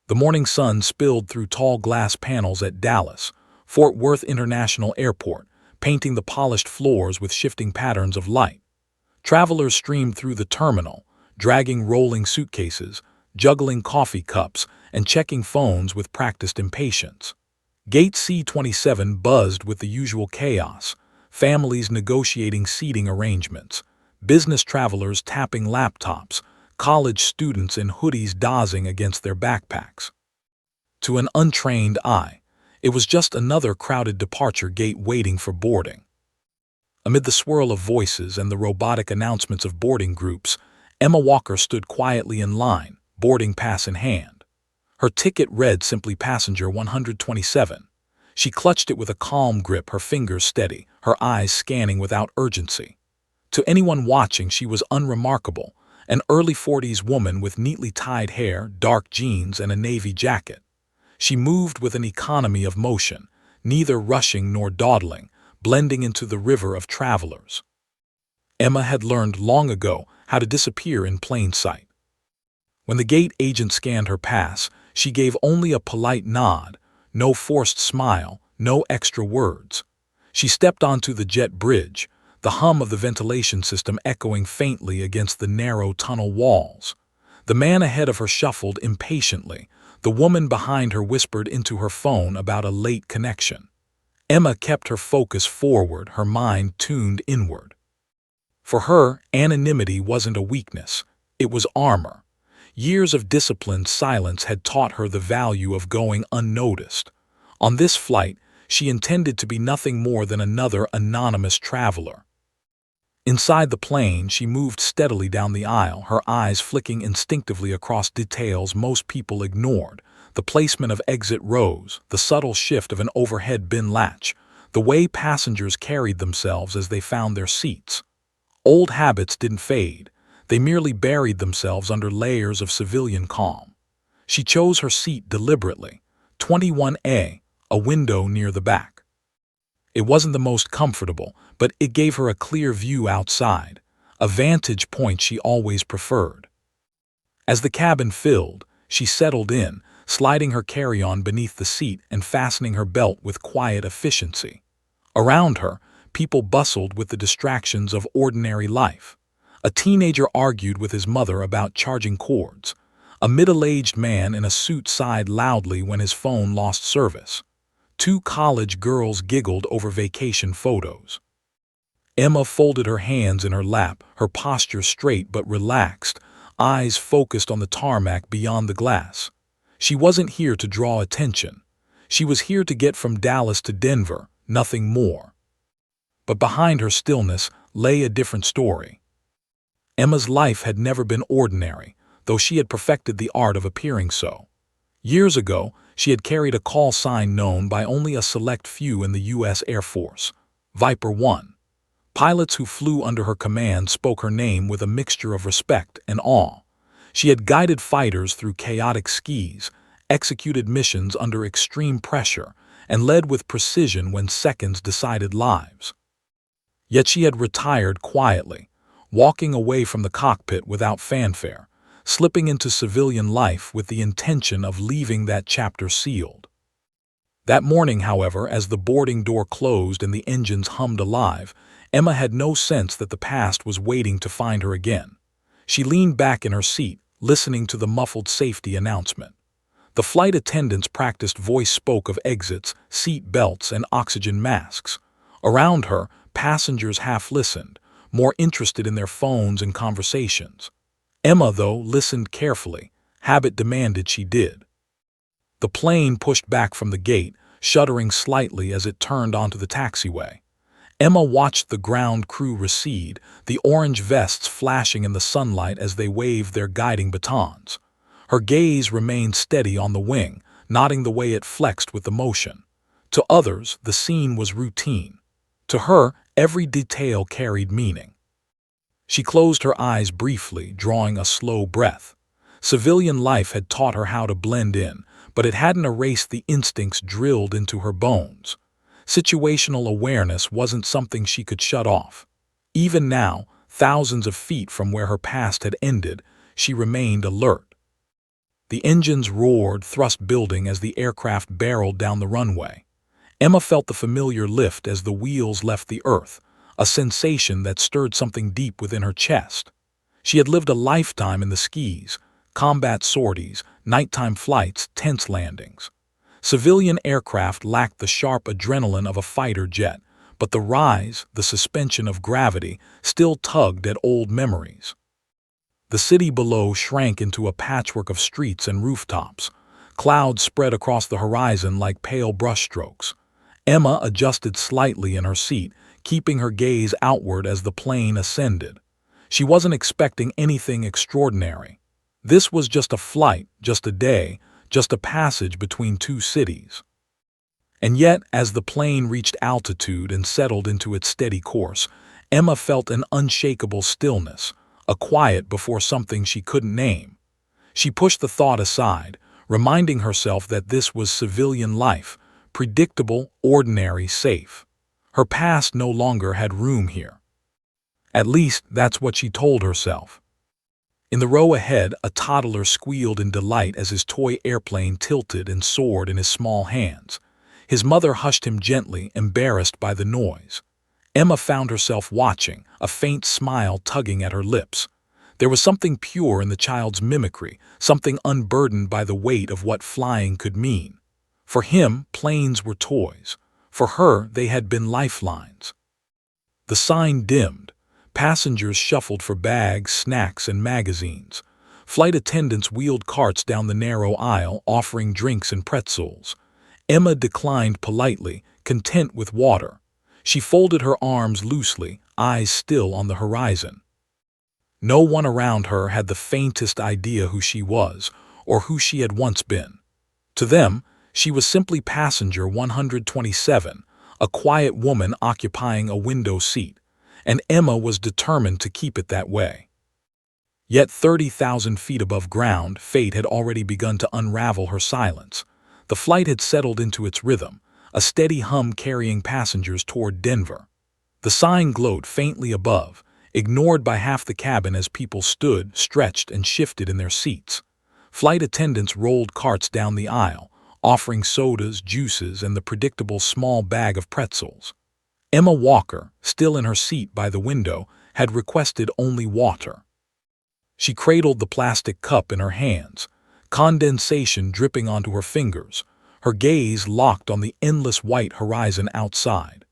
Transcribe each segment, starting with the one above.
The morning sun spilled through tall glass panels at Dallas, Fort Worth International Airport, painting the polished floors with shifting patterns of light. Travelers streamed through the terminal, dragging rolling suitcases, juggling coffee cups, and checking phones with practiced impatience. Gate C-27 buzzed with the usual chaos, families negotiating seating arrangements, business travelers tapping laptops, college students in hoodies dozing against their backpacks. To an untrained eye, it was just another crowded departure gate waiting for boarding. Amid the swirl of voices and the robotic announcements of boarding groups, Emma Walker stood quietly in line, boarding pass in hand. Her ticket read simply Passenger 127. She clutched it with a calm grip, her fingers steady, her eyes scanning without urgency. To anyone watching, she was unremarkable, an early 40s woman with neatly tied hair, dark jeans, and a navy jacket. She moved with an economy of motion, neither rushing nor dawdling, blending into the river of travelers. Emma had learned long ago how to disappear in plain sight. When the gate agent scanned her pass, she gave only a polite nod, no forced smile, no extra words. She stepped onto the jet bridge, the hum of the ventilation system echoing faintly against the narrow tunnel walls. The man ahead of her shuffled impatiently. The woman behind her whispered into her phone about a late connection. Emma kept her focus forward, her mind tuned inward. For her, anonymity wasn't a weakness, it was armor. Years of disciplined silence had taught her the value of going unnoticed. On this flight, she intended to be nothing more than another anonymous traveler. Inside the plane, she moved steadily down the aisle, her eyes flicking instinctively across details most people ignored: the placement of exit rows, the subtle shift of an overhead bin latch, the way passengers carried themselves as they found their seats. Old habits didn't fade, they merely buried themselves under layers of civilian calm. She chose her seat deliberately, 21A, a window near the back. It wasn't the most comfortable, but it gave her a clear view outside, a vantage point she always preferred. As the cabin filled, she settled in, sliding her carry-on beneath the seat and fastening her belt with quiet efficiency. Around her, people bustled with the distractions of ordinary life. A teenager argued with his mother about charging cords. A middle-aged man in a suit sighed loudly when his phone lost service. Two college girls giggled over vacation photos. Emma folded her hands in her lap, her posture straight but relaxed, eyes focused on the tarmac beyond the glass. She wasn't here to draw attention. She was here to get from Dallas to Denver, nothing more. But behind her stillness lay a different story. Emma's life had never been ordinary, though she had perfected the art of appearing so. Years ago, she had carried a call sign known by only a select few in the U.S. Air Force, Viper 1. Pilots who flew under her command spoke her name with a mixture of respect and awe. She had guided fighters through chaotic skis, executed missions under extreme pressure, and led with precision when seconds decided lives. Yet she had retired quietly, walking away from the cockpit without fanfare, slipping into civilian life with the intention of leaving that chapter sealed. That morning, however, as the boarding door closed and the engines hummed alive, Emma had no sense that the past was waiting to find her again. She leaned back in her seat, listening to the muffled safety announcement. The flight attendant's practiced voice spoke of exits, seat belts, and oxygen masks. Around her, passengers half listened, more interested in their phones and conversations. Emma, though, listened carefully. Habit demanded she did. The plane pushed back from the gate, shuddering slightly as it turned onto the taxiway. Emma watched the ground crew recede, the orange vests flashing in the sunlight as they waved their guiding batons. Her gaze remained steady on the wing, noting the way it flexed with the motion. To others, the scene was routine. To her, every detail carried meaning. She closed her eyes briefly, drawing a slow breath. Civilian life had taught her how to blend in, but it hadn't erased the instincts drilled into her bones. Situational awareness wasn't something she could shut off. Even now, thousands of feet from where her past had ended, she remained alert. The engines roared, thrust building as the aircraft barreled down the runway. Emma felt the familiar lift as the wheels left the earth, a sensation that stirred something deep within her chest. She had lived a lifetime in the skies, combat sorties, nighttime flights, tense landings. Civilian aircraft lacked the sharp adrenaline of a fighter jet, but the rise, the suspension of gravity, still tugged at old memories. The city below shrank into a patchwork of streets and rooftops. Clouds spread across the horizon like pale brushstrokes. Emma adjusted slightly in her seat, keeping her gaze outward as the plane ascended. She wasn't expecting anything extraordinary. This was just a flight, just a day, just a passage between two cities. And yet, as the plane reached altitude and settled into its steady course, Emma felt an unshakable stillness, a quiet before something she couldn't name. She pushed the thought aside, reminding herself that this was civilian life, predictable, ordinary, safe. Her past no longer had room here. At least, that's what she told herself. In the row ahead, a toddler squealed in delight as his toy airplane tilted and soared in his small hands. His mother hushed him gently, embarrassed by the noise. Emma found herself watching, a faint smile tugging at her lips. There was something pure in the child's mimicry, something unburdened by the weight of what flying could mean. For him, planes were toys. For her, they had been lifelines. The sign dimmed. Passengers shuffled for bags, snacks, and magazines. Flight attendants wheeled carts down the narrow aisle, offering drinks and pretzels. Emma declined politely, content with water. She folded her arms loosely, eyes still on the horizon. No one around her had the faintest idea who she was, or who she had once been. To them, she was simply passenger 127, a quiet woman occupying a window seat, and Emma was determined to keep it that way. Yet 30,000 feet above ground, fate had already begun to unravel her silence. The flight had settled into its rhythm, a steady hum carrying passengers toward Denver. The sign glowed faintly above, ignored by half the cabin as people stood, stretched, and shifted in their seats. Flight attendants rolled carts down the aisle, offering sodas, juices, and the predictable small bag of pretzels. Emma Walker, still in her seat by the window, had requested only water. She cradled the plastic cup in her hands, condensation dripping onto her fingers, her gaze locked on the endless white horizon outside.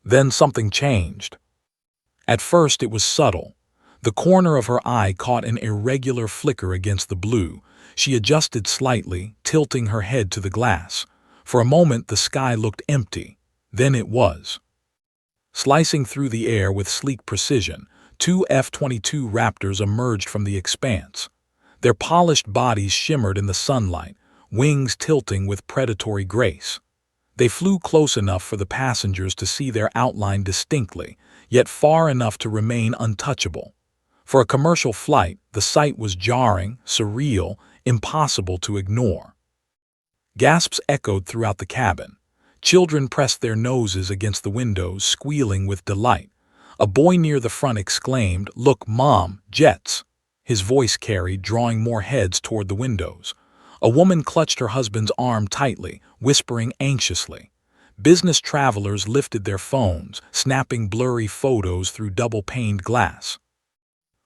Then something changed. At first it was subtle. The corner of her eye caught an irregular flicker against the blue. She adjusted slightly, tilting her head to the glass. For a moment the sky looked empty. Then it was. Slicing through the air with sleek precision, two F-22 Raptors emerged from the expanse. Their polished bodies shimmered in the sunlight, wings tilting with predatory grace. They flew close enough for the passengers to see their outline distinctly, yet far enough to remain untouchable. For a commercial flight, the sight was jarring, surreal, impossible to ignore. Gasps echoed throughout the cabin. Children pressed their noses against the windows, squealing with delight. A boy near the front exclaimed, "Look, Mom, jets!" His voice carried, drawing more heads toward the windows. A woman clutched her husband's arm tightly, whispering anxiously. Business travelers lifted their phones, snapping blurry photos through double-paned glass.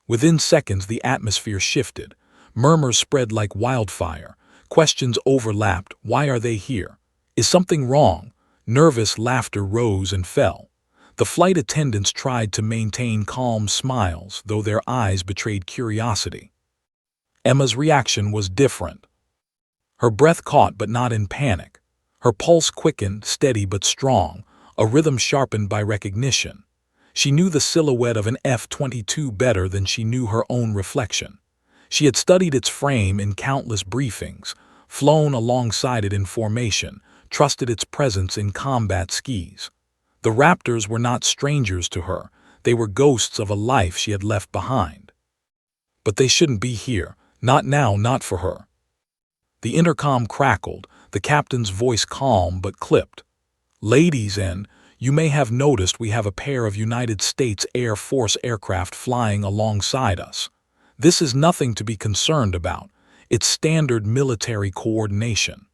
Within seconds, the atmosphere shifted. Murmurs spread like wildfire. Questions overlapped. Why are they here? Is something wrong? Nervous laughter rose and fell. The flight attendants tried to maintain calm smiles, though their eyes betrayed curiosity. Emma's reaction was different. Her breath caught, but not in panic. Her pulse quickened, steady but strong, a rhythm sharpened by recognition. She knew the silhouette of an F-22 better than she knew her own reflection. She had studied its frame in countless briefings, flown alongside it in formation, trusted its presence in combat skis. The Raptors were not strangers to her. They were ghosts of a life she had left behind. But they shouldn't be here. Not now, not for her. The intercom crackled, the captain's voice calm but clipped. "Ladies, you may have noticed we have a pair of United States Air Force aircraft flying alongside us. This is nothing to be concerned about. It's standard military coordination.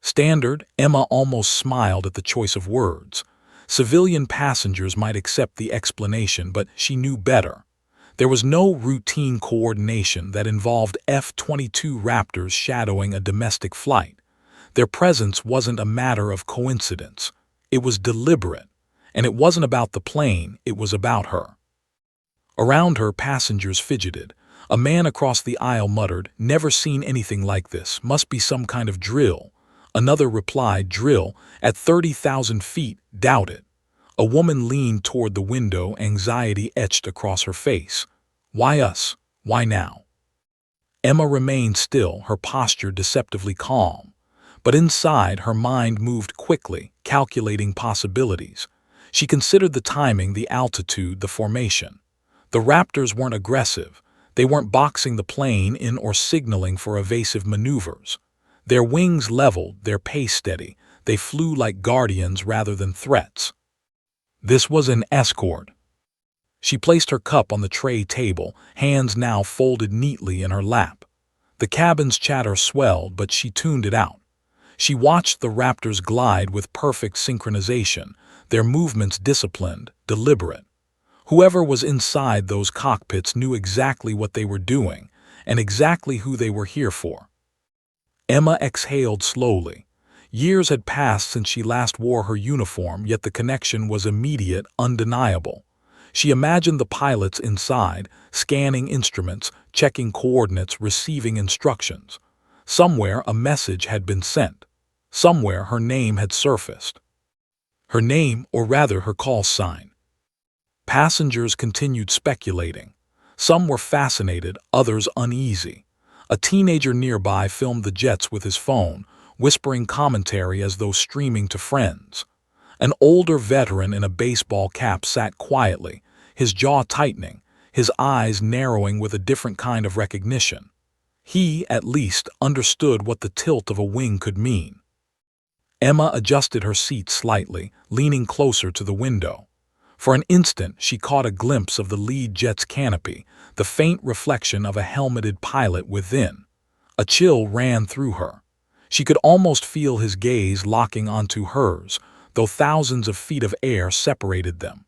Standard? Emma almost smiled at the choice of words. Civilian passengers might accept the explanation, but she knew better. There was no routine coordination that involved F-22 Raptors shadowing a domestic flight. Their presence wasn't a matter of coincidence. It was deliberate. And it wasn't about the plane, it was about her. Around her, passengers fidgeted. A man across the aisle muttered, "Never seen anything like this. Must be some kind of drill." Another replied, "Drill? At 30,000 feet, doubt it." A woman leaned toward the window, anxiety etched across her face. Why us? Why now? Emma remained still, her posture deceptively calm. But inside, her mind moved quickly, calculating possibilities. She considered the timing, the altitude, the formation. The Raptors weren't aggressive. They weren't boxing the plane in or signaling for evasive maneuvers. Their wings leveled, their pace steady. They flew like guardians rather than threats. This was an escort. She placed her cup on the tray table, hands now folded neatly in her lap. The cabin's chatter swelled, but she tuned it out. She watched the Raptors glide with perfect synchronization, their movements disciplined, deliberate. Whoever was inside those cockpits knew exactly what they were doing, and exactly who they were here for. Emma exhaled slowly. Years had passed since she last wore her uniform, yet the connection was immediate, undeniable. She imagined the pilots inside, scanning instruments, checking coordinates, receiving instructions. Somewhere a message had been sent. Somewhere her name had surfaced. Her name, or rather her call sign. Passengers continued speculating. Some were fascinated, others uneasy. A teenager nearby filmed the jets with his phone, whispering commentary as though streaming to friends. An older veteran in a baseball cap sat quietly, his jaw tightening, his eyes narrowing with a different kind of recognition. He, at least, understood what the tilt of a wing could mean. Emma adjusted her seat slightly, leaning closer to the window. For an instant, she caught a glimpse of the lead jet's canopy, the faint reflection of a helmeted pilot within. A chill ran through her. She could almost feel his gaze locking onto hers, though thousands of feet of air separated them.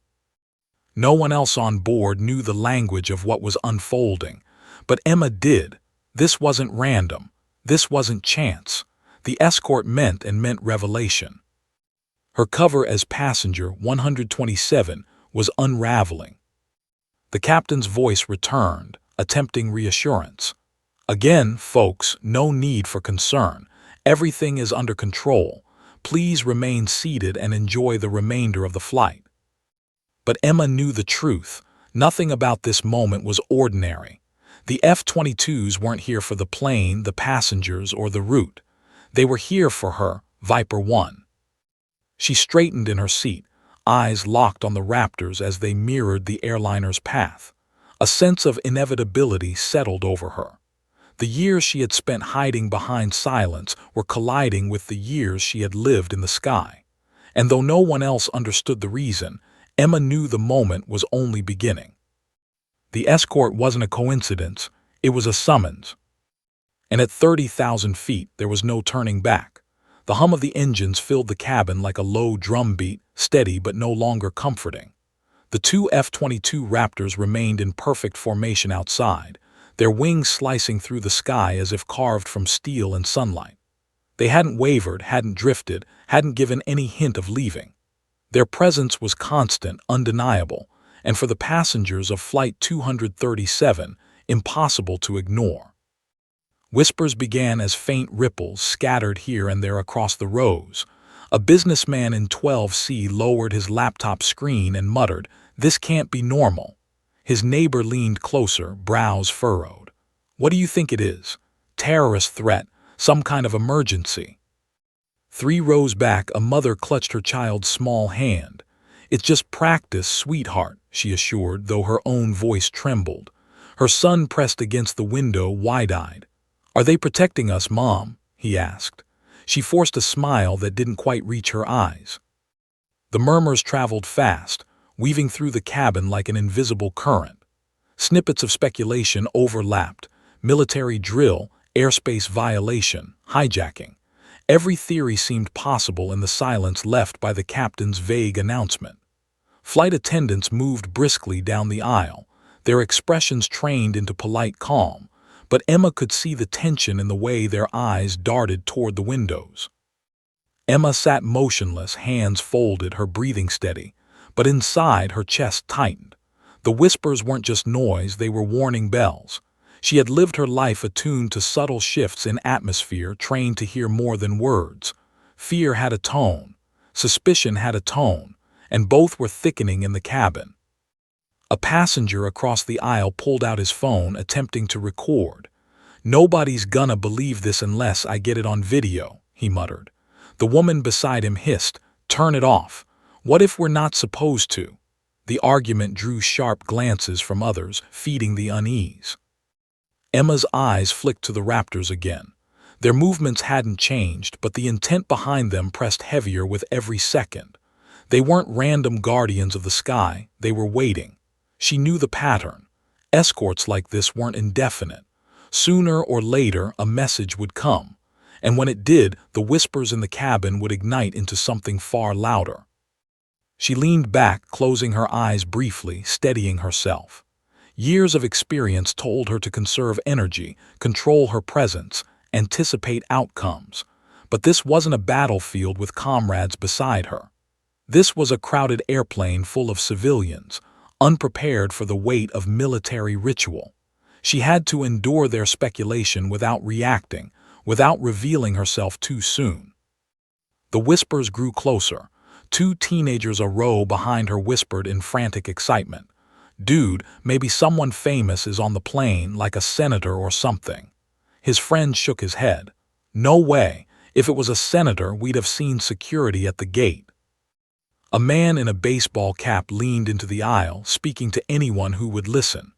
No one else on board knew the language of what was unfolding, but Emma did. This wasn't random. This wasn't chance. The escort meant revelation. Her cover as passenger 127 was unraveling. The captain's voice returned, attempting reassurance. "Again, folks, no need for concern. Everything is under control. Please remain seated and enjoy the remainder of the flight." But Emma knew the truth. Nothing about this moment was ordinary. The F-22s weren't here for the plane, the passengers, or the route. They were here for her, Viper 1. She straightened in her seat, eyes locked on the Raptors as they mirrored the airliner's path. A sense of inevitability settled over her. The years she had spent hiding behind silence were colliding with the years she had lived in the sky. And though no one else understood the reason, Emma knew the moment was only beginning. The escort wasn't a coincidence, it was a summons. And at 30,000 feet, there was no turning back. The hum of the engines filled the cabin like a low drum beat, steady but no longer comforting. The two F-22 Raptors remained in perfect formation outside, their wings slicing through the sky as if carved from steel and sunlight. They hadn't wavered, hadn't drifted, hadn't given any hint of leaving. Their presence was constant, undeniable, and for the passengers of Flight 237, impossible to ignore. Whispers began as faint ripples scattered here and there across the rows. A businessman in 12C lowered his laptop screen and muttered, "This can't be normal." His neighbor leaned closer, brows furrowed. "What do you think it is? Terrorist threat? Some kind of emergency?" 3 rows back, a mother clutched her child's small hand. "It's just practice, sweetheart," she assured, though her own voice trembled. Her son pressed against the window, wide-eyed. "Are they protecting us, Mom?" he asked. She forced a smile that didn't quite reach her eyes. The murmurs traveled fast, weaving through the cabin like an invisible current. Snippets of speculation overlapped: military drill, airspace violation, hijacking. Every theory seemed possible in the silence left by the captain's vague announcement. Flight attendants moved briskly down the aisle, their expressions trained into polite calm, but Emma could see the tension in the way their eyes darted toward the windows. Emma sat motionless, hands folded, her breathing steady, but inside her chest tightened. The whispers weren't just noise, they were warning bells. She had lived her life attuned to subtle shifts in atmosphere, trained to hear more than words. Fear had a tone, suspicion had a tone, and both were thickening in the cabin. A passenger across the aisle pulled out his phone, attempting to record. "Nobody's gonna believe this unless I get it on video," he muttered. The woman beside him hissed, "Turn it off. What if we're not supposed to?" The argument drew sharp glances from others, feeding the unease. Emma's eyes flicked to the Raptors again. Their movements hadn't changed, but the intent behind them pressed heavier with every second. They weren't random guardians of the sky, they were waiting. She knew the pattern. Escorts like this weren't indefinite. Sooner or later, a message would come. And when it did, the whispers in the cabin would ignite into something far louder. She leaned back, closing her eyes briefly, steadying herself. Years of experience told her to conserve energy, control her presence, anticipate outcomes. But this wasn't a battlefield with comrades beside her. This was a crowded airplane full of civilians, unprepared for the weight of military ritual. She had to endure their speculation without reacting, without revealing herself too soon. The whispers grew closer. Two teenagers a row behind her whispered in frantic excitement, "Dude, maybe someone famous is on the plane, like a senator or something." His friend shook his head. "No way. If it was a senator, we'd have seen security at the gate." A man in a baseball cap leaned into the aisle, speaking to anyone who would listen.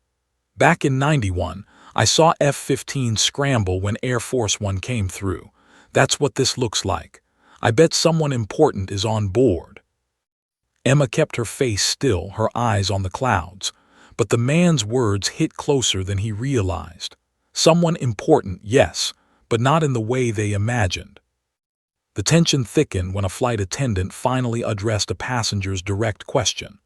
"Back in '91, I saw F-15 scramble when Air Force One came through. That's what this looks like. I bet someone important is on board." Emma kept her face still, her eyes on the clouds. But the man's words hit closer than he realized. Someone important, yes, but not in the way they imagined. The tension thickened when a flight attendant finally addressed a passenger's direct question.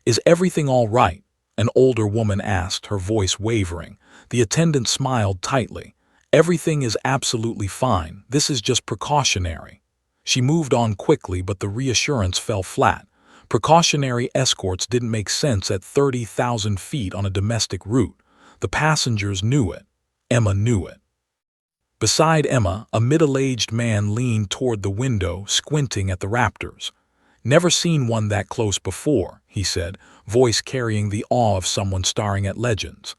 "Is everything all right?" An older woman asked, her voice wavering. The attendant smiled tightly. "Everything is absolutely fine. This is just precautionary." She moved on quickly, but the reassurance fell flat. Precautionary escorts didn't make sense at 30,000 feet on a domestic route. The passengers knew it. Emma knew it. Beside Emma, a middle-aged man leaned toward the window, squinting at the Raptors. "Never seen one that close before," he said, voice carrying the awe of someone starring at legends.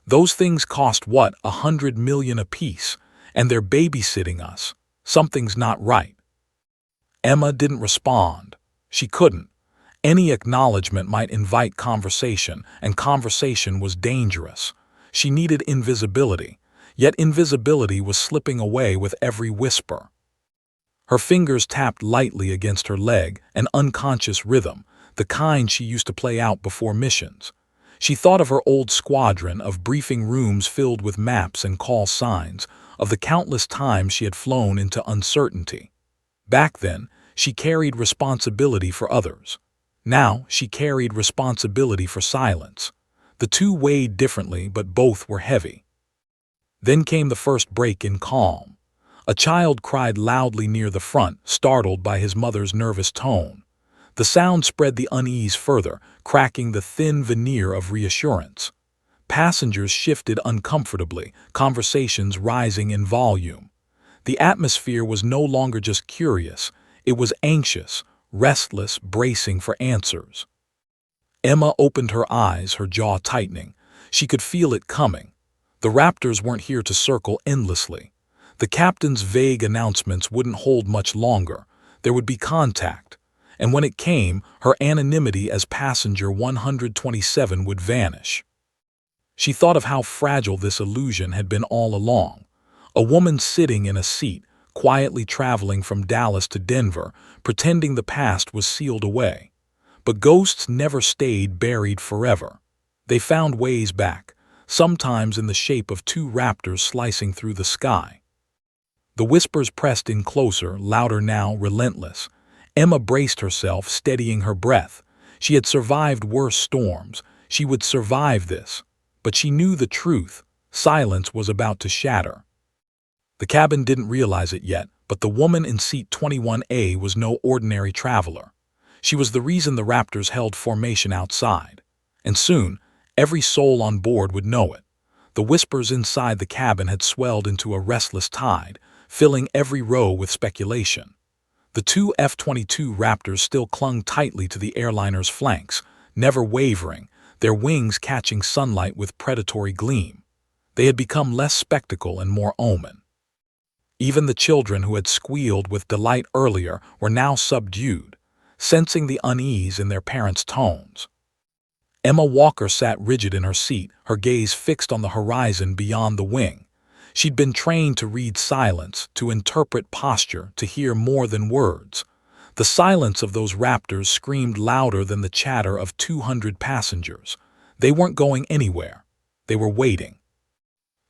"Those things cost what, $100 million apiece, and they're babysitting us. Something's not right." Emma didn't respond. She couldn't. Any acknowledgement might invite conversation, and conversation was dangerous. She needed invisibility, yet invisibility was slipping away with every whisper. Her fingers tapped lightly against her leg, an unconscious rhythm, the kind she used to play out before missions. She thought of her old squadron, of briefing rooms filled with maps and call signs, of the countless times she had flown into uncertainty. Back then, she carried responsibility for others. Now, she carried responsibility for silence. The two weighed differently, but both were heavy. Then came the first break in calm. A child cried loudly near the front, startled by his mother's nervous tone. The sound spread the unease further, cracking the thin veneer of reassurance. Passengers shifted uncomfortably, conversations rising in volume. The atmosphere was no longer just curious, it was anxious, restless, bracing for answers. Emma opened her eyes, her jaw tightening. She could feel it coming. The Raptors weren't here to circle endlessly. The captain's vague announcements wouldn't hold much longer. There would be contact. And when it came, her anonymity as passenger 127 would vanish. She thought of how fragile this illusion had been all along. A woman sitting in a seat, quietly traveling from Dallas to Denver, pretending the past was sealed away. But ghosts never stayed buried forever. They found ways back. sometimes in the shape of two raptors slicing through the sky. The whispers pressed in closer, louder now, relentless. Emma braced herself, steadying her breath. She had survived worse storms. She would survive this. But she knew the truth. Silence was about to shatter. The cabin didn't realize it yet, but the woman in seat 21A was no ordinary traveler. She was the reason the raptors held formation outside. And soon, every soul on board would know it. The whispers inside the cabin had swelled into a restless tide, filling every row with speculation. The two F-22 Raptors still clung tightly to the airliner's flanks, never wavering, their wings catching sunlight with predatory gleam. They had become less spectacle and more omen. Even the children who had squealed with delight earlier were now subdued, sensing the unease in their parents' tones. Emma Walker sat rigid in her seat, her gaze fixed on the horizon beyond the wing. She'd been trained to read silence, to interpret posture, to hear more than words. The silence of those raptors screamed louder than the chatter of 200 passengers. They weren't going anywhere. They were waiting.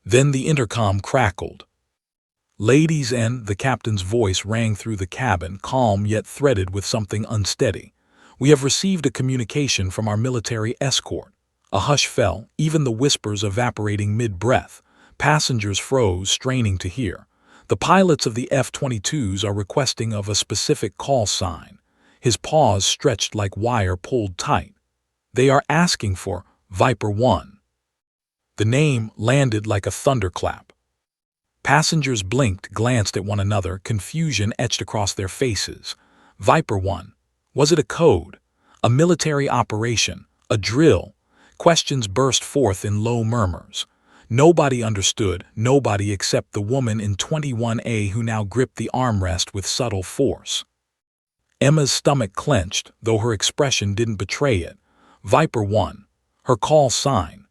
Then the intercom crackled. "Ladies and," the captain's voice rang through the cabin, calm yet threaded with something unsteady. "We have received a communication from our military escort." A hush fell, even the whispers evaporating mid-breath. Passengers froze, straining to hear. "The pilots of the F-22s are requesting of a specific call sign." His paws stretched like wire pulled tight. "They are asking for Viper 1. The name landed like a thunderclap. Passengers blinked, glanced at one another, confusion etched across their faces. Viper 1. Was it a code? A military operation? A drill? Questions burst forth in low murmurs. Nobody understood, nobody except the woman in 21A who now gripped the armrest with subtle force. Emma's stomach clenched, though her expression didn't betray it. Viper 1. Her call sign.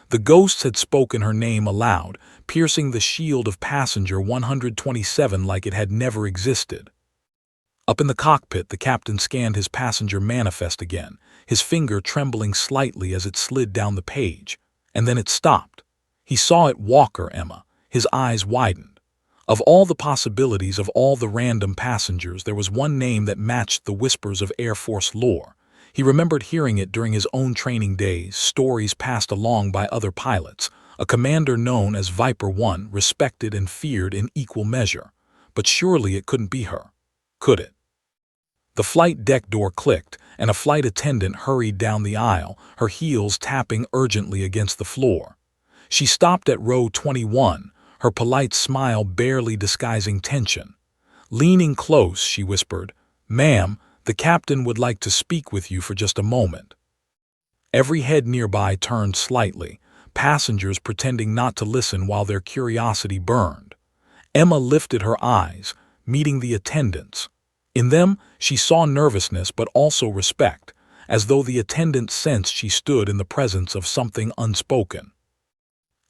The ghosts had spoken her name aloud, piercing the shield of passenger 127 like it had never existed. Up in the cockpit, the captain scanned his passenger manifest again, his finger trembling slightly as it slid down the page. And then it stopped. He saw it: Walker, Emma. His eyes widened. Of all the possibilities, of all the random passengers, there was one name that matched the whispers of Air Force lore. He remembered hearing it during his own training days, stories passed along by other pilots, a commander known as Viper 1, respected and feared in equal measure. But surely it couldn't be her. Could it? The flight deck door clicked, and a flight attendant hurried down the aisle, her heels tapping urgently against the floor. She stopped at row 21, her polite smile barely disguising tension. Leaning close, she whispered, "Ma'am, the captain would like to speak with you for just a moment." Every head nearby turned slightly, passengers pretending not to listen while their curiosity burned. Emma lifted her eyes, meeting the attendant's. In them, she saw nervousness but also respect, as though the attendant sensed she stood in the presence of something unspoken.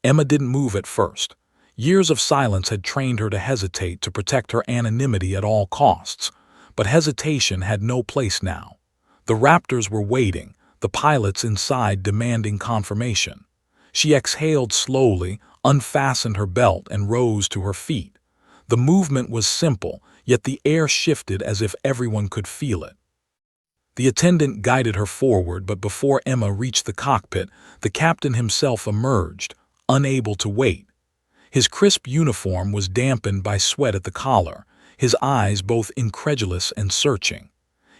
Emma didn't move at first. Years of silence had trained her to hesitate, to protect her anonymity at all costs. But hesitation had no place now. The Raptors were waiting, the pilots inside demanding confirmation. She exhaled slowly, unfastened her belt, and rose to her feet. The movement was simple, yet the air shifted as if everyone could feel it. The attendant guided her forward, but before Emma reached the cockpit, the captain himself emerged, unable to wait. His crisp uniform was dampened by sweat at the collar, his eyes both incredulous and searching.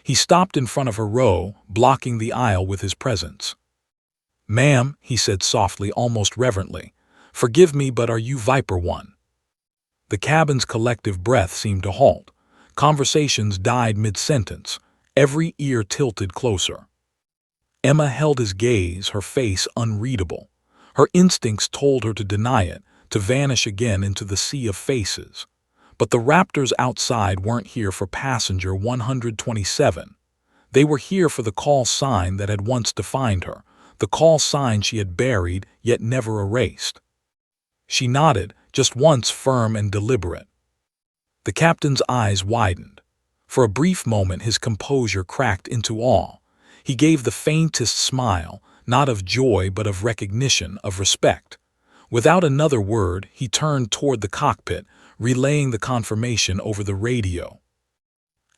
He stopped in front of her row, blocking the aisle with his presence. "Ma'am," he said softly, almost reverently, "forgive me, but are you Viper 1? The cabin's collective breath seemed to halt. Conversations died mid-sentence, every ear tilted closer. Emma held his gaze, her face unreadable. Her instincts told her to deny it, to vanish again into the sea of faces. But the Raptors outside weren't here for passenger 127. They were here for the call sign that had once defined her, the call sign she had buried yet never erased. She nodded, just once, firm and deliberate. The captain's eyes widened. For a brief moment his composure cracked into awe. He gave the faintest smile, not of joy but of recognition, of respect. Without another word, he turned toward the cockpit, relaying the confirmation over the radio.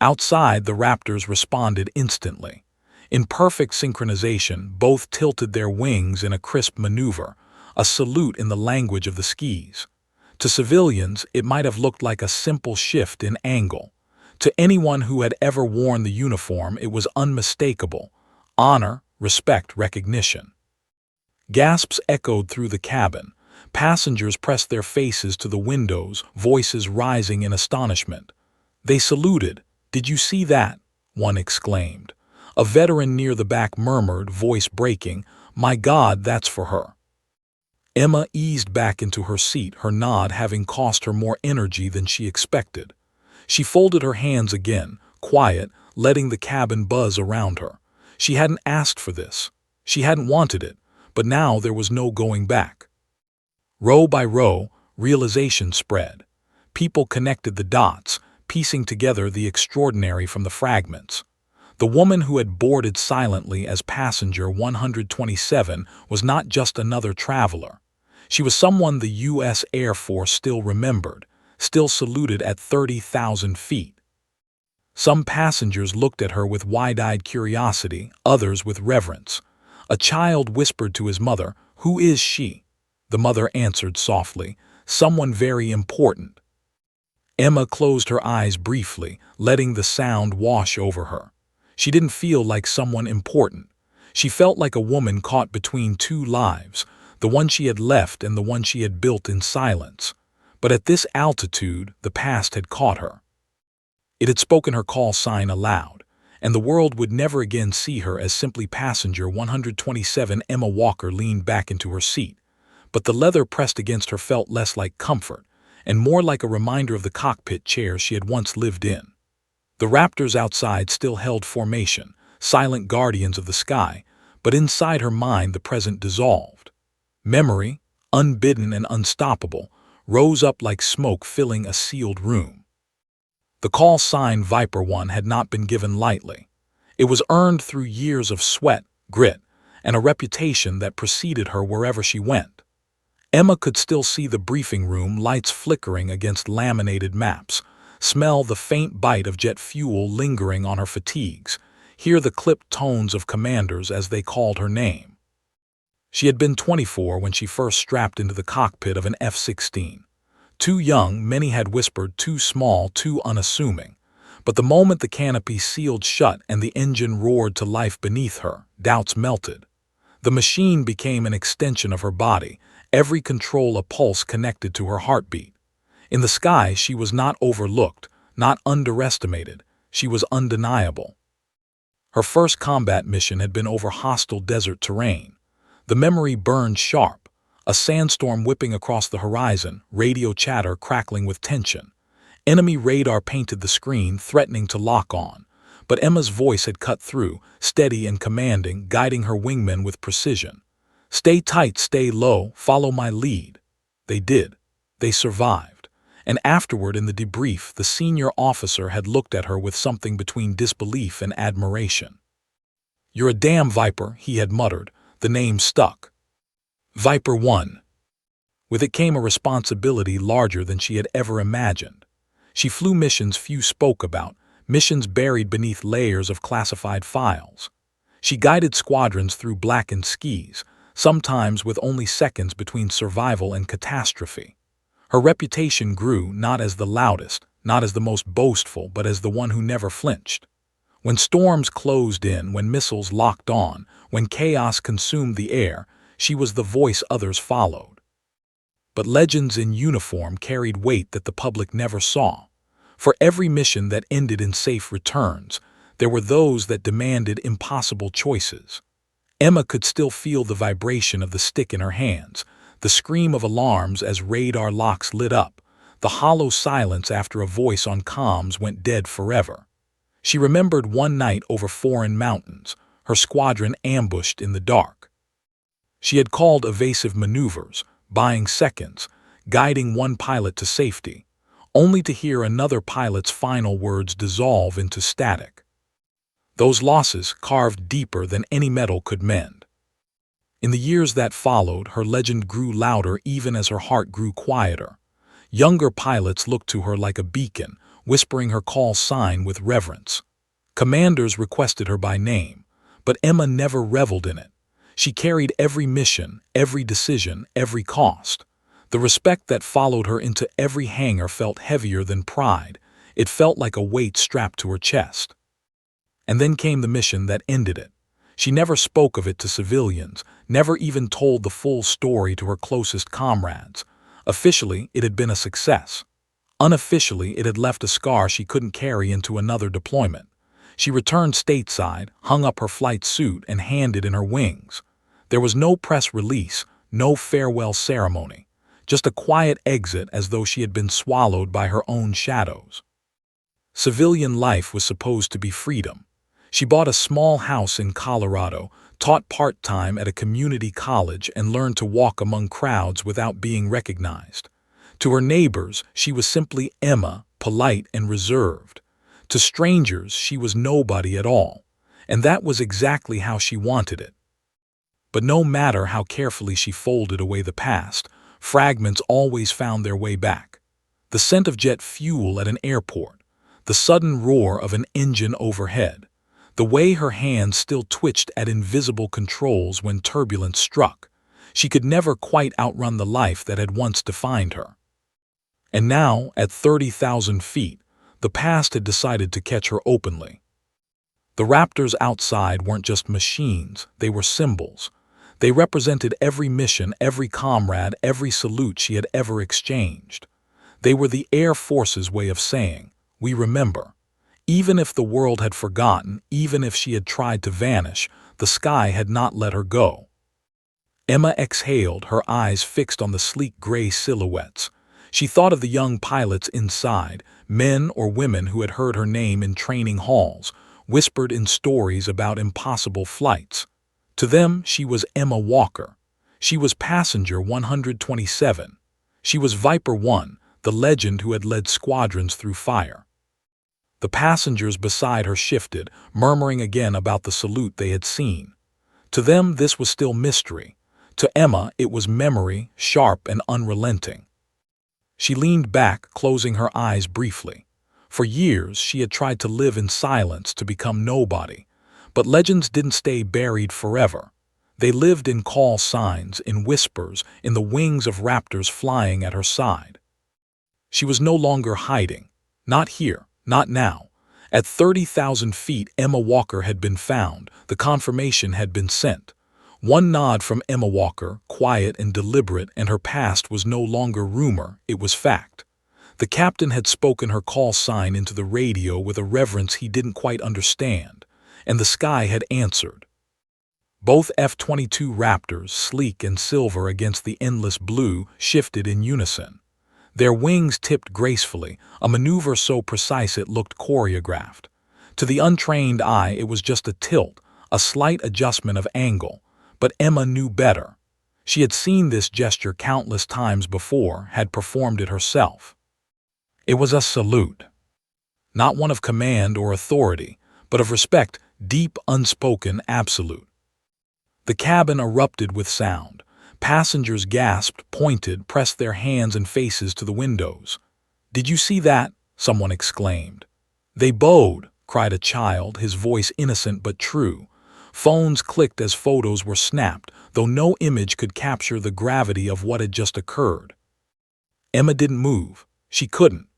Outside, the Raptors responded instantly. In perfect synchronization, both tilted their wings in a crisp maneuver, a salute in the language of the skis. To civilians, it might have looked like a simple shift in angle. To anyone who had ever worn the uniform, it was unmistakable. Honor, respect, recognition. Gasps echoed through the cabin. Passengers pressed their faces to the windows, voices rising in astonishment. They saluted. "Did you see that?" one exclaimed. A veteran near the back murmured, voice breaking, "My God, that's for her." Emma eased back into her seat, her nod having cost her more energy than she expected. She folded her hands again, quiet, letting the cabin buzz around her. She hadn't asked for this. She hadn't wanted it, but now there was no going back. Row by row, realization spread. People connected the dots, piecing together the extraordinary from the fragments. The woman who had boarded silently as passenger 127 was not just another traveler. She was someone the U.S. Air Force still remembered, still saluted at 30,000 feet. Some passengers looked at her with wide-eyed curiosity, others with reverence. A child whispered to his mother, "Who is she?" The mother answered softly, "Someone very important." Emma closed her eyes briefly, letting the sound wash over her. She didn't feel like someone important. She felt like a woman caught between two lives, the one she had left and the one she had built in silence. But at this altitude, the past had caught her. It had spoken her call sign aloud, and the world would never again see her as simply passenger 127. Emma Walker leaned back into her seat, but the leather pressed against her felt less like comfort, and more like a reminder of the cockpit chair she had once lived in. The Raptors outside still held formation, silent guardians of the sky, but inside her mind the present dissolved. Memory, unbidden and unstoppable, rose up like smoke filling a sealed room. The call sign Viper 1 had not been given lightly. It was earned through years of sweat, grit, and a reputation that preceded her wherever she went. Emma could still see the briefing room lights flickering against laminated maps, smell the faint bite of jet fuel lingering on her fatigues, hear the clipped tones of commanders as they called her name. She had been 24 when she first strapped into the cockpit of an F-16. Too young, many had whispered, too small, too unassuming. But the moment the canopy sealed shut and the engine roared to life beneath her, doubts melted. The machine became an extension of her body, every control a pulse connected to her heartbeat. In the sky, she was not overlooked, not underestimated. She was undeniable. Her first combat mission had been over hostile desert terrain. The memory burned sharp, a sandstorm whipping across the horizon, radio chatter crackling with tension. Enemy radar painted the screen, threatening to lock on. But Emma's voice had cut through, steady and commanding, guiding her wingmen with precision. "Stay tight, stay low, follow my lead." They did. They survived. And afterward in the debrief, the senior officer had looked at her with something between disbelief and admiration. "You're a damn Viper," he had muttered. The name stuck. Viper 1. With it came a responsibility larger than she had ever imagined. She flew missions few spoke about, missions buried beneath layers of classified files. She guided squadrons through blackened skis, sometimes with only seconds between survival and catastrophe. Her reputation grew not as the loudest, not as the most boastful, but as the one who never flinched. When storms closed in, when missiles locked on, when chaos consumed the air, she was the voice others followed. But legends in uniform carried weight that the public never saw. For every mission that ended in safe returns, there were those that demanded impossible choices. Emma could still feel the vibration of the stick in her hands, the scream of alarms as radar locks lit up, the hollow silence after a voice on comms went dead forever. She remembered one night over foreign mountains, her squadron ambushed in the dark. She had called evasive maneuvers, buying seconds, guiding one pilot to safety, only to hear another pilot's final words dissolve into static. Those losses carved deeper than any metal could mend. In the years that followed, her legend grew louder even as her heart grew quieter. Younger pilots looked to her like a beacon, whispering her call sign with reverence. Commanders requested her by name, but Emma never reveled in it. She carried every mission, every decision, every cost. The respect that followed her into every hangar felt heavier than pride. It felt like a weight strapped to her chest. And then came the mission that ended it. She never spoke of it to civilians, never even told the full story to her closest comrades. Officially, it had been a success. Unofficially, it had left a scar she couldn't carry into another deployment. She returned stateside, hung up her flight suit, and handed in her wings. There was no press release, no farewell ceremony, just a quiet exit as though she had been swallowed by her own shadows. Civilian life was supposed to be freedom. She bought a small house in Colorado, taught part-time at a community college, and learned to walk among crowds without being recognized. To her neighbors, she was simply Emma, polite and reserved. To strangers, she was nobody at all, and that was exactly how she wanted it. But no matter how carefully she folded away the past, fragments always found their way back. The scent of jet fuel at an airport, the sudden roar of an engine overhead, the way her hands still twitched at invisible controls when turbulence struck. She could never quite outrun the life that had once defined her. And now, at 30,000 feet, the past had decided to catch her openly. The Raptors outside weren't just machines, they were symbols. They represented every mission, every comrade, every salute she had ever exchanged. They were the Air Force's way of saying, "We remember." Even if the world had forgotten, even if she had tried to vanish, the sky had not let her go. Emma exhaled, her eyes fixed on the sleek gray silhouettes. She thought of the young pilots inside, men or women who had heard her name in training halls, whispered in stories about impossible flights. To them, she was Emma Walker. She was Passenger 127. She was Viper 1, the legend who had led squadrons through fire. The passengers beside her shifted, murmuring again about the salute they had seen. To them, this was still mystery. To Emma, it was memory, sharp and unrelenting. She leaned back, closing her eyes briefly. For years, she had tried to live in silence, to become nobody. But legends didn't stay buried forever. They lived in call signs, in whispers, in the wings of Raptors flying at her side. She was no longer hiding. Not here, not now. At 30,000 feet, Emma Walker had been found. The confirmation had been sent. One nod from Emma Walker, quiet and deliberate, and her past was no longer rumor, it was fact. The captain had spoken her call sign into the radio with a reverence he didn't quite understand, and the sky had answered. Both F-22 Raptors, sleek and silver against the endless blue, shifted in unison. Their wings tipped gracefully, a maneuver so precise it looked choreographed. To the untrained eye, it was just a tilt, a slight adjustment of angle. But Emma knew better. She had seen this gesture countless times before, had performed it herself. It was a salute. Not one of command or authority, but of respect, deep, unspoken, absolute. The cabin erupted with sound. Passengers gasped, pointed, pressed their hands and faces to the windows. "Did you see that?" someone exclaimed. "They bowed," cried a child, his voice innocent but true. Phones clicked as photos were snapped, though no image could capture the gravity of what had just occurred. Emma didn't move. She couldn't.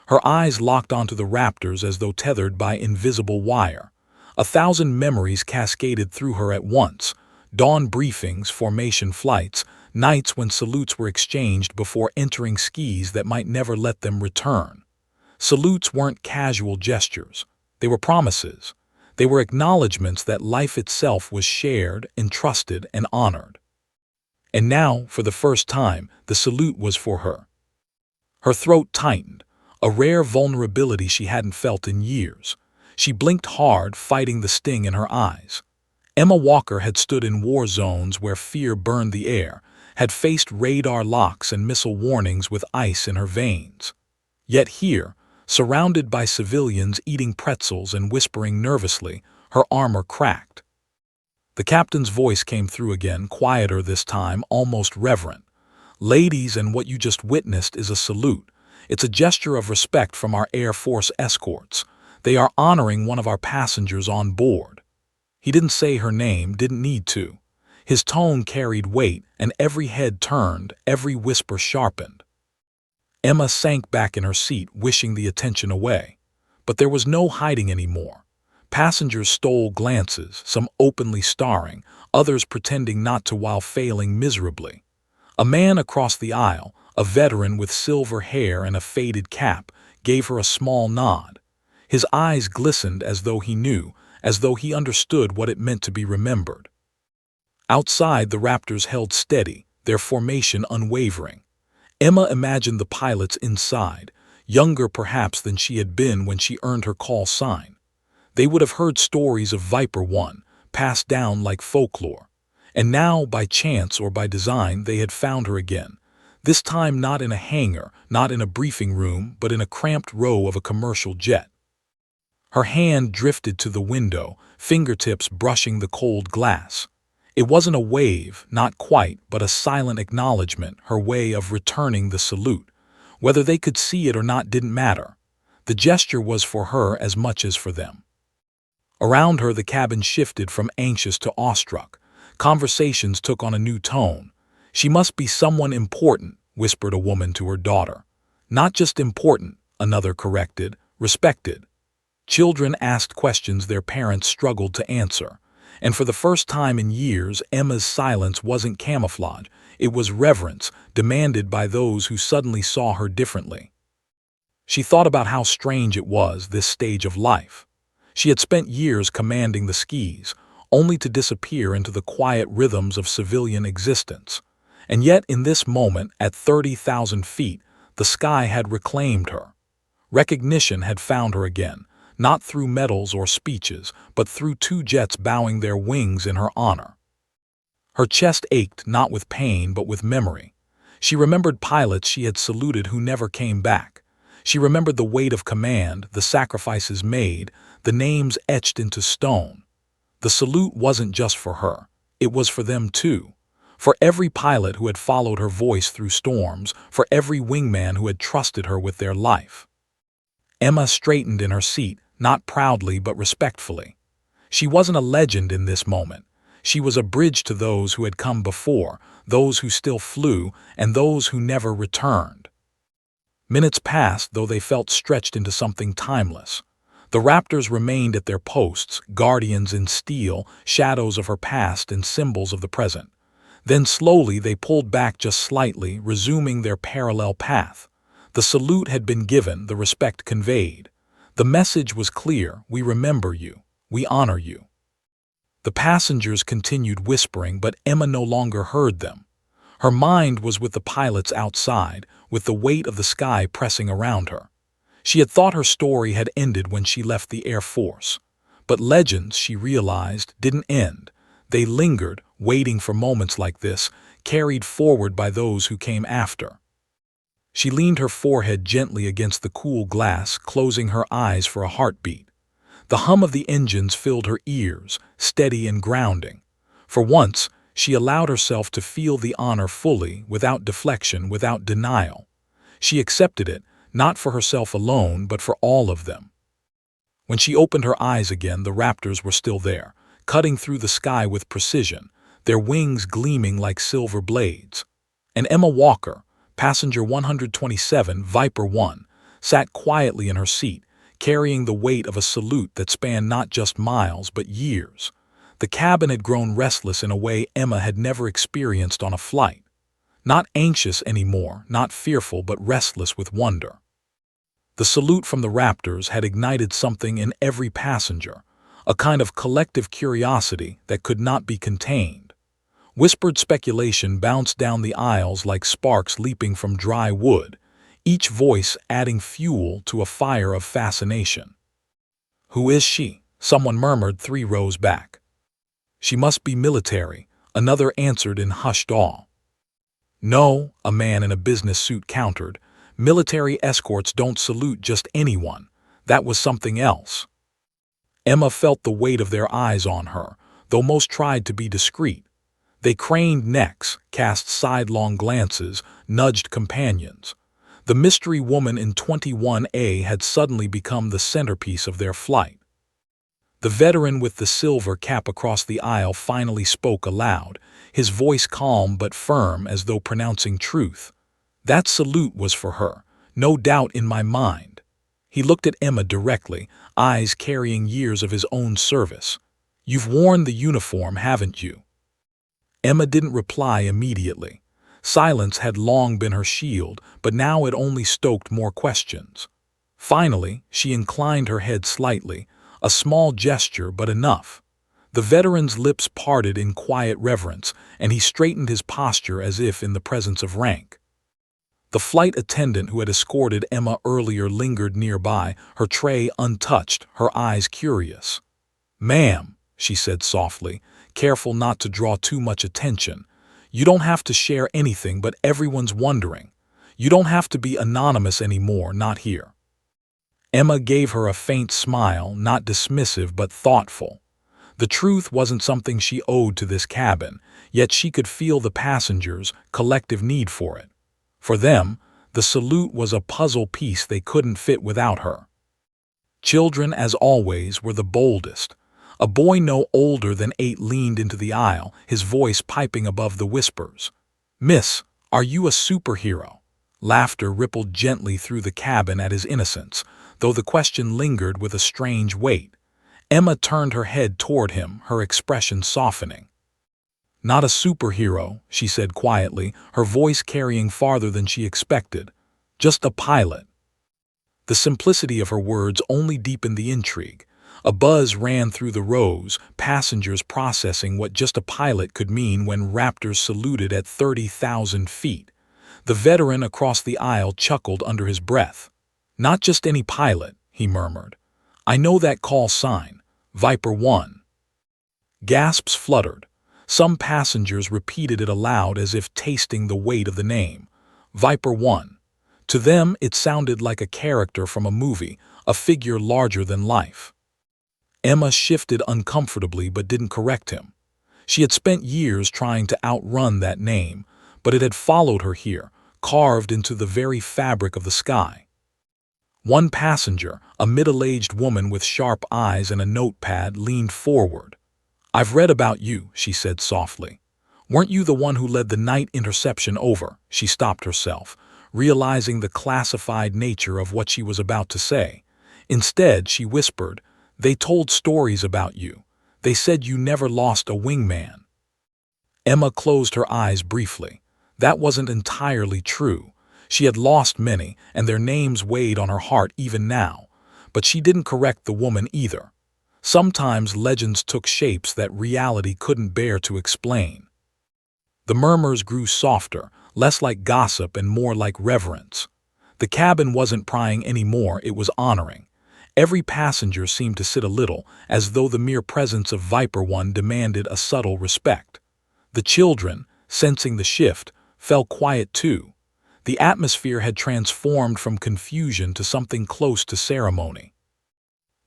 Her eyes locked onto the Raptors as though tethered by invisible wire. 1,000 memories cascaded through her at once. Dawn briefings, formation flights, nights when salutes were exchanged before entering skis that might never let them return. Salutes weren't casual gestures. They were promises. They were acknowledgments that life itself was shared, entrusted, and honored. And now, for the first time, the salute was for her. Her throat tightened, a rare vulnerability she hadn't felt in years. She blinked hard, fighting the sting in her eyes. Emma Walker had stood in war zones where fear burned the air, had faced radar locks and missile warnings with ice in her veins. Yet here, surrounded by civilians eating pretzels and whispering nervously, her armor cracked. The captain's voice came through again, quieter this time, almost reverent. "Ladies, and what you just witnessed is a salute. It's a gesture of respect from our Air Force escorts. They are honoring one of our passengers on board." He didn't say her name, didn't need to. His tone carried weight, and every head turned, every whisper sharpened. Emma sank back in her seat, wishing the attention away. But there was no hiding anymore. Passengers stole glances, some openly starring, others pretending not to while failing miserably. A man across the aisle, a veteran with silver hair and a faded cap, gave her a small nod. His eyes glistened as though he knew, as though he understood what it meant to be remembered. Outside, the Raptors held steady, their formation unwavering. Emma imagined the pilots inside, younger perhaps than she had been when she earned her call sign. They would have heard stories of Viper 1, passed down like folklore. And now, by chance or by design, they had found her again. This time not in a hangar, not in a briefing room, but in a cramped row of a commercial jet. Her hand drifted to the window, fingertips brushing the cold glass. It wasn't a wave, not quite, but a silent acknowledgement, her way of returning the salute. Whether they could see it or not didn't matter. The gesture was for her as much as for them. Around her, the cabin shifted from anxious to awestruck. Conversations took on a new tone. "She must be someone important," whispered a woman to her daughter. "Not just important," another corrected, "respected." Children asked questions their parents struggled to answer. And for the first time in years, Emma's silence wasn't camouflage. It was reverence, demanded by those who suddenly saw her differently. She thought about how strange it was, this stage of life. She had spent years commanding the skis, only to disappear into the quiet rhythms of civilian existence. And yet, in this moment, at 30,000 feet, the sky had reclaimed her. Recognition had found her again, not through medals or speeches, but through two jets bowing their wings in her honor. Her chest ached not with pain but with memory. She remembered pilots she had saluted who never came back. She remembered the weight of command, the sacrifices made, the names etched into stone. The salute wasn't just for her. It was for them too. For every pilot who had followed her voice through storms, for every wingman who had trusted her with their life. Emma straightened in her seat, not proudly but respectfully. She wasn't a legend in this moment. She was a bridge to those who had come before, those who still flew, and those who never returned. Minutes passed, though they felt stretched into something timeless. The Raptors remained at their posts, guardians in steel, shadows of her past and symbols of the present. Then slowly they pulled back just slightly, resuming their parallel path. The salute had been given, the respect conveyed. The message was clear: we remember you, we honor you. The passengers continued whispering, but Emma no longer heard them. Her mind was with the pilots outside, with the weight of the sky pressing around her. She had thought her story had ended when she left the Air Force. But legends, she realized, didn't end. They lingered, waiting for moments like this, carried forward by those who came after. She leaned her forehead gently against the cool glass, closing her eyes for a heartbeat. The hum of the engines filled her ears, steady and grounding. For once, she allowed herself to feel the honor fully, without deflection, without denial. She accepted it, not for herself alone, but for all of them. When she opened her eyes again, the Raptors were still there, cutting through the sky with precision, their wings gleaming like silver blades. And Emma Walker, passenger 127, Viper 1, sat quietly in her seat, carrying the weight of a salute that spanned not just miles but years. The cabin had grown restless in a way Emma had never experienced on a flight. Not anxious anymore, not fearful, but restless with wonder. The salute from the Raptors had ignited something in every passenger, a kind of collective curiosity that could not be contained. Whispered speculation bounced down the aisles like sparks leaping from dry wood, each voice adding fuel to a fire of fascination. "Who is she?" someone murmured 3 rows back. "She must be military," another answered in hushed awe. "No," a man in a business suit countered. "Military escorts don't salute just anyone. That was something else." Emma felt the weight of their eyes on her, though most tried to be discreet. They craned necks, cast sidelong glances, nudged companions. The mystery woman in 21A had suddenly become the centerpiece of their flight. The veteran with the silver cap across the aisle finally spoke aloud, his voice calm but firm as though pronouncing truth. That salute was for her, no doubt in my mind. He looked at Emma directly, eyes carrying years of his own service. You've worn the uniform, haven't you? Emma didn't reply immediately. Silence had long been her shield, but now it only stoked more questions. Finally, she inclined her head slightly, a small gesture but enough. The veteran's lips parted in quiet reverence, and he straightened his posture as if in the presence of rank. The flight attendant who had escorted Emma earlier lingered nearby, her tray untouched, her eyes curious. "Ma'am," she said softly, careful not to draw too much attention, "you don't have to share anything, but everyone's wondering. You don't have to be anonymous anymore, not here." Emma gave her a faint smile, not dismissive but thoughtful. The truth wasn't something she owed to this cabin, yet she could feel the passengers' collective need for it. For them, the salute was a puzzle piece they couldn't fit without her. Children, as always, were the boldest. A boy no older than 8 leaned into the aisle, his voice piping above the whispers. "Miss, are you a superhero?" Laughter rippled gently through the cabin at his innocence, though the question lingered with a strange weight. Emma turned her head toward him, her expression softening. "Not a superhero," she said quietly, her voice carrying farther than she expected. "Just a pilot." The simplicity of her words only deepened the intrigue. A buzz ran through the rows, passengers processing what just a pilot could mean when Raptors saluted at 30,000 feet. The veteran across the aisle chuckled under his breath. "Not just any pilot," he murmured. "I know that call sign, Viper 1. Gasps fluttered. Some passengers repeated it aloud as if tasting the weight of the name. Viper 1. To them, it sounded like a character from a movie, a figure larger than life. Emma shifted uncomfortably but didn't correct him. She had spent years trying to outrun that name, but it had followed her here, carved into the very fabric of the sky. One passenger, a middle-aged woman with sharp eyes and a notepad, leaned forward. "I've read about you," she said softly. "Weren't you the one who led the night interception over?" She stopped herself, realizing the classified nature of what she was about to say. Instead, she whispered, "They told stories about you. They said you never lost a wingman." Emma closed her eyes briefly. That wasn't entirely true. She had lost many, and their names weighed on her heart even now. But she didn't correct the woman either. Sometimes legends took shapes that reality couldn't bear to explain. The murmurs grew softer, less like gossip and more like reverence. The cabin wasn't prying anymore, it was honoring. Every passenger seemed to sit a little, as though the mere presence of Viper 1 demanded a subtle respect. The children, sensing the shift, fell quiet too. The atmosphere had transformed from confusion to something close to ceremony.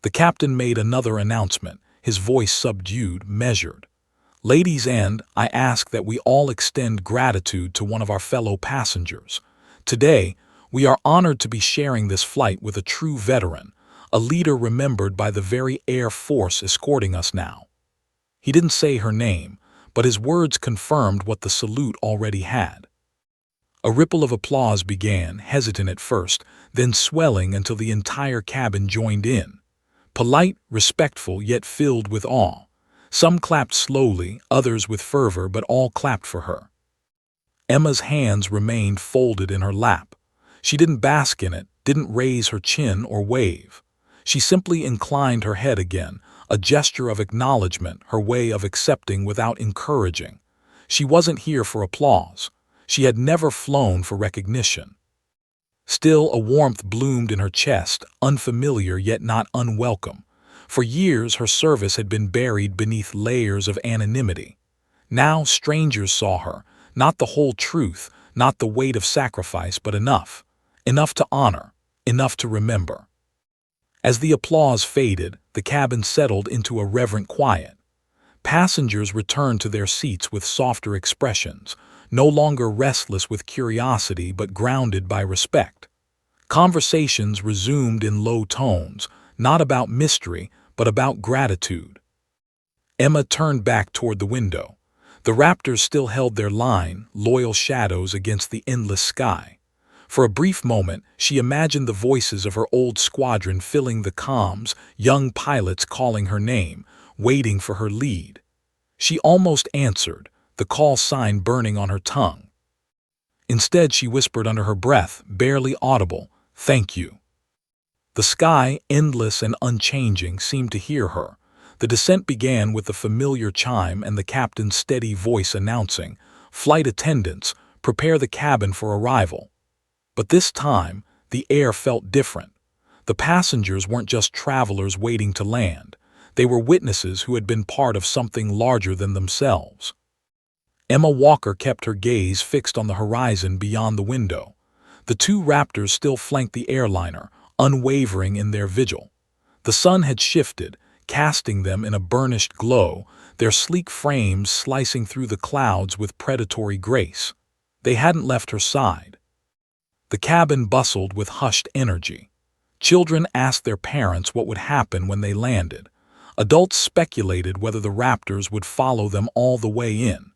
The captain made another announcement, his voice subdued, measured. "Ladies, and I ask that we all extend gratitude to one of our fellow passengers. Today, we are honored to be sharing this flight with a true veteran, a leader remembered by the very Air Force escorting us now." He didn't say her name, but his words confirmed what the salute already had. A ripple of applause began, hesitant at first, then swelling until the entire cabin joined in. Polite, respectful, yet filled with awe. Some clapped slowly, others with fervor, but all clapped for her. Emma's hands remained folded in her lap. She didn't bask in it, didn't raise her chin or wave. She simply inclined her head again, a gesture of acknowledgement, her way of accepting without encouraging. She wasn't here for applause. She had never flown for recognition. Still, a warmth bloomed in her chest, unfamiliar yet not unwelcome. For years, her service had been buried beneath layers of anonymity. Now, strangers saw her, not the whole truth, not the weight of sacrifice, but enough. Enough to honor, enough to remember. As the applause faded, the cabin settled into a reverent quiet. Passengers returned to their seats with softer expressions, no longer restless with curiosity but grounded by respect. Conversations resumed in low tones, not about mystery, but about gratitude. Emma turned back toward the window. The raptors still held their line, loyal shadows against the endless sky. For a brief moment, she imagined the voices of her old squadron filling the comms, young pilots calling her name, waiting for her lead. She almost answered, the call sign burning on her tongue. Instead, she whispered under her breath, barely audible, "Thank you." The sky, endless and unchanging, seemed to hear her. The descent began with the familiar chime and the captain's steady voice announcing, "Flight attendants, prepare the cabin for arrival." But this time, the air felt different. The passengers weren't just travelers waiting to land. They were witnesses who had been part of something larger than themselves. Emma Walker kept her gaze fixed on the horizon beyond the window. The two Raptors still flanked the airliner, unwavering in their vigil. The sun had shifted, casting them in a burnished glow, their sleek frames slicing through the clouds with predatory grace. They hadn't left her side. The cabin bustled with hushed energy. Children asked their parents what would happen when they landed. Adults speculated whether the Raptors would follow them all the way in.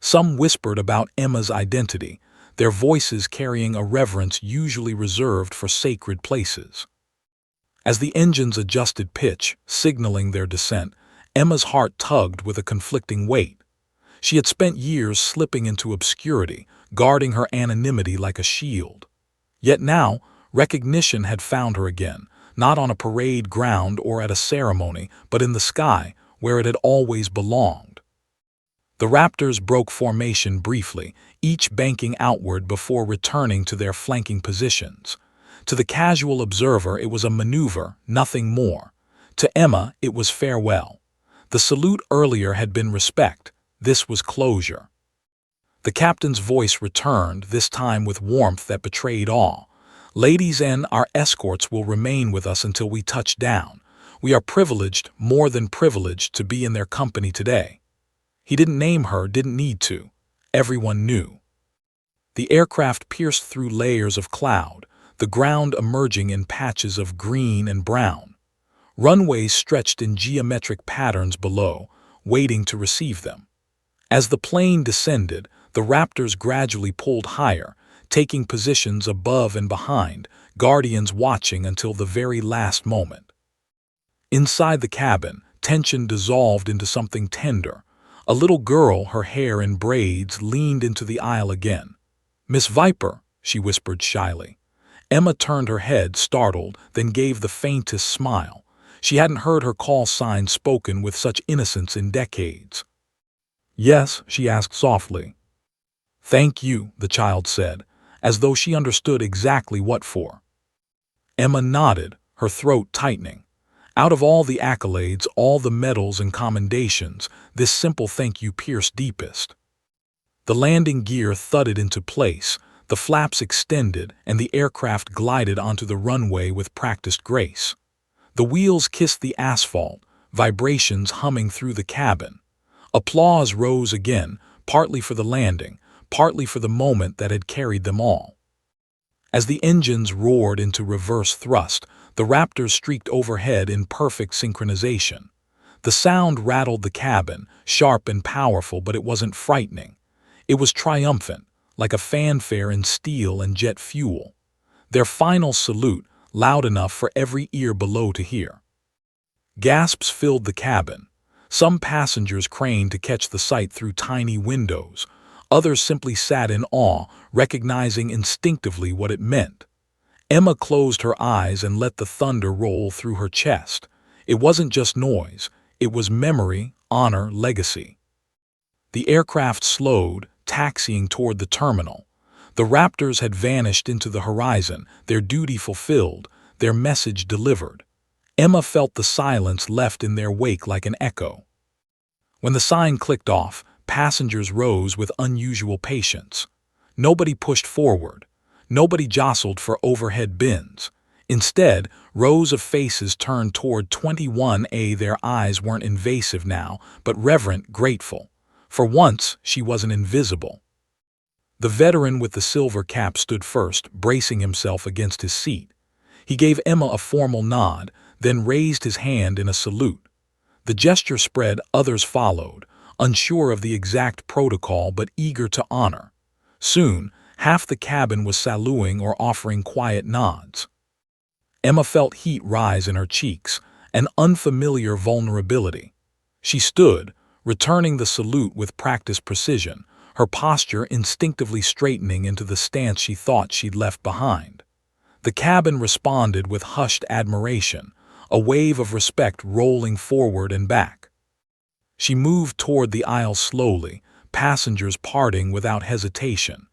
Some whispered about Emma's identity, their voices carrying a reverence usually reserved for sacred places. As the engines adjusted pitch, signaling their descent, Emma's heart tugged with a conflicting weight. She had spent years slipping into obscurity, guarding her anonymity like a shield. Yet now, recognition had found her again, not on a parade ground or at a ceremony, but in the sky, where it had always belonged. The Raptors broke formation briefly, each banking outward before returning to their flanking positions. To the casual observer, it was a maneuver, nothing more. To Emma, it was farewell. The salute earlier had been respect. This was closure. The captain's voice returned, this time with warmth that betrayed awe. "Ladies and our escorts will remain with us until we touch down. We are privileged, more than privileged, to be in their company today." He didn't name her, didn't need to. Everyone knew. The aircraft pierced through layers of cloud, the ground emerging in patches of green and brown. Runways stretched in geometric patterns below, waiting to receive them. As the plane descended, the Raptors gradually pulled higher, taking positions above and behind, guardians watching until the very last moment. Inside the cabin, tension dissolved into something tender. A little girl, her hair in braids, leaned into the aisle again. "Miss Viper," she whispered shyly. Emma turned her head, startled, then gave the faintest smile. She hadn't heard her call sign spoken with such innocence in decades. "Yes," she asked softly. "Thank you," the child said, as though she understood exactly what for. Emma nodded, her throat tightening. Out of all the accolades, all the medals and commendations, this simple thank you pierced deepest. The landing gear thudded into place, the flaps extended, and the aircraft glided onto the runway with practiced grace. The wheels kissed the asphalt, vibrations humming through the cabin. Applause rose again, partly for the landing, partly for the moment that had carried them all. As the engines roared into reverse thrust, the Raptors streaked overhead in perfect synchronization. The sound rattled the cabin, sharp and powerful, but it wasn't frightening. It was triumphant, like a fanfare in steel and jet fuel. Their final salute, loud enough for every ear below to hear. Gasps filled the cabin. Some passengers craned to catch the sight through tiny windows. Others simply sat in awe, recognizing instinctively what it meant. Emma closed her eyes and let the thunder roll through her chest. It wasn't just noise. It was memory, honor, legacy. The aircraft slowed, taxiing toward the terminal. The Raptors had vanished into the horizon, their duty fulfilled, their message delivered. Emma felt the silence left in their wake like an echo. When the sign clicked off, passengers rose with unusual patience. Nobody pushed forward. Nobody jostled for overhead bins. Instead, rows of faces turned toward 21A. Their eyes weren't invasive now, but reverent, grateful. For once, she wasn't invisible. The veteran with the silver cap stood first, bracing himself against his seat. He gave Emma a formal nod, then raised his hand in a salute. The gesture spread, others followed, unsure of the exact protocol but eager to honor. Soon, half the cabin was saluting or offering quiet nods. Emma felt heat rise in her cheeks, an unfamiliar vulnerability. She stood, returning the salute with practiced precision, her posture instinctively straightening into the stance she thought she'd left behind. The cabin responded with hushed admiration, a wave of respect rolling forward and back. She moved toward the aisle slowly, passengers parting without hesitation.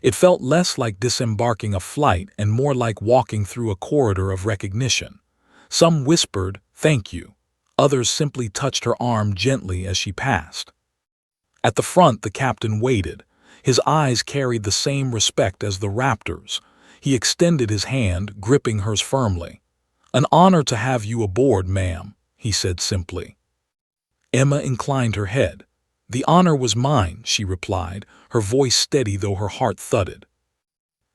It felt less like disembarking a flight and more like walking through a corridor of recognition. Some whispered, "Thank you." Others simply touched her arm gently as she passed. At the front, the captain waited. His eyes carried the same respect as the Raptor's. He extended his hand, gripping hers firmly. "An honor to have you aboard, ma'am," he said simply. Emma inclined her head. "The honor was mine," she replied, her voice steady though her heart thudded.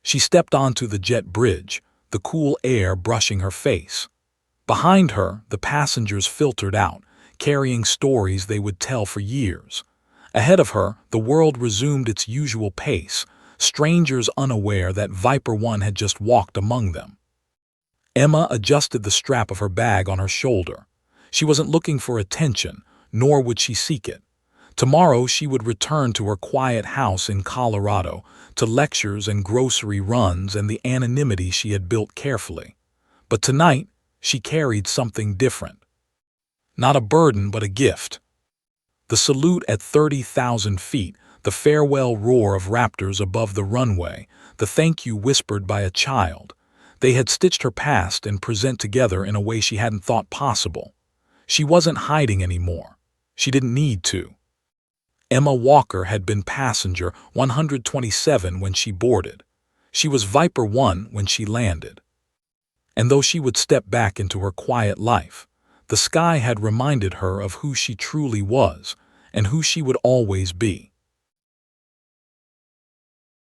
She stepped onto the jet bridge, the cool air brushing her face. Behind her, the passengers filtered out, carrying stories they would tell for years. Ahead of her, the world resumed its usual pace, strangers unaware that Viper One had just walked among them. Emma adjusted the strap of her bag on her shoulder. She wasn't looking for attention, nor would she seek it. Tomorrow she would return to her quiet house in Colorado, to lectures and grocery runs and the anonymity she had built carefully. But tonight, she carried something different. Not a burden, but a gift. The salute at 30,000 feet, the farewell roar of Raptors above the runway, the thank you whispered by a child. They had stitched her past and present together in a way she hadn't thought possible. She wasn't hiding anymore. She didn't need to. Emma Walker had been passenger 127 when she boarded. She was Viper One when she landed. And though she would step back into her quiet life, the sky had reminded her of who she truly was and who she would always be.